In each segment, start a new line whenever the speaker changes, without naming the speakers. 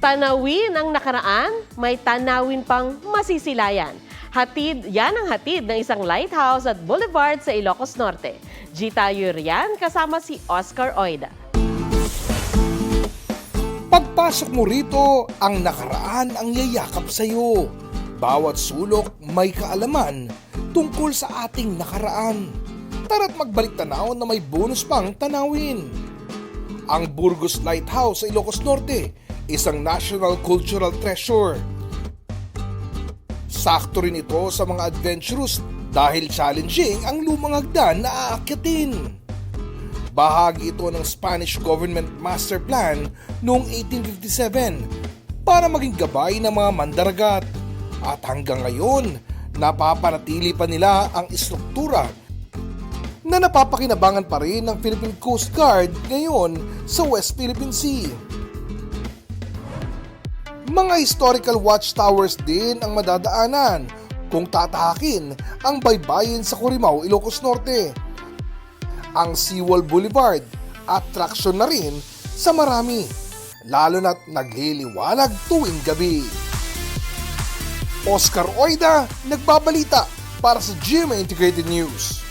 Tanawin ang nakaraan, may tanawin pang masisilayan. Yan ang hatid ng isang lighthouse at boulevard sa Ilocos Norte. Gita Yurian kasama si Oscar Oida.
Pagpasok mo rito, ang nakaraan ang yayakap sa'yo. Bawat sulok may kaalaman tungkol sa ating nakaraan. Tara't magbalik tanaw na may bonus pang tanawin. Ang Burgos Lighthouse sa Ilocos Norte, isang national cultural treasure. Sakto rin ito sa mga adventurous dahil challenging ang lumang hagdan na aakyatin. Bahagi ito ng Spanish government master plan noong 1857 para maging gabay ng mga mandaragat. At hanggang ngayon, napapanatili pa nila ang istruktura na napapakinabangan pa rin ng Philippine Coast Guard ngayon sa West Philippine Sea. Mga historical watchtowers din ang madadaanan kung tatahakin ang baybayin sa Corimao, Ilocos Norte. Ang Seawall Boulevard, attraction na rin sa marami, lalo na't nagliliwanag tuwing gabi. Oscar Oida, nagbabalita para sa GMA Integrated News.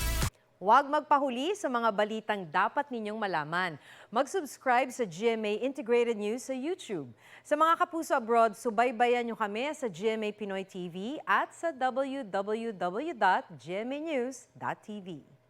Huwag magpahuli sa mga balitang dapat ninyong malaman. Mag-subscribe sa GMA Integrated News sa YouTube. Sa mga kapuso abroad, subaybayan nyo kami sa GMA Pinoy TV at sa www.gmanews.tv.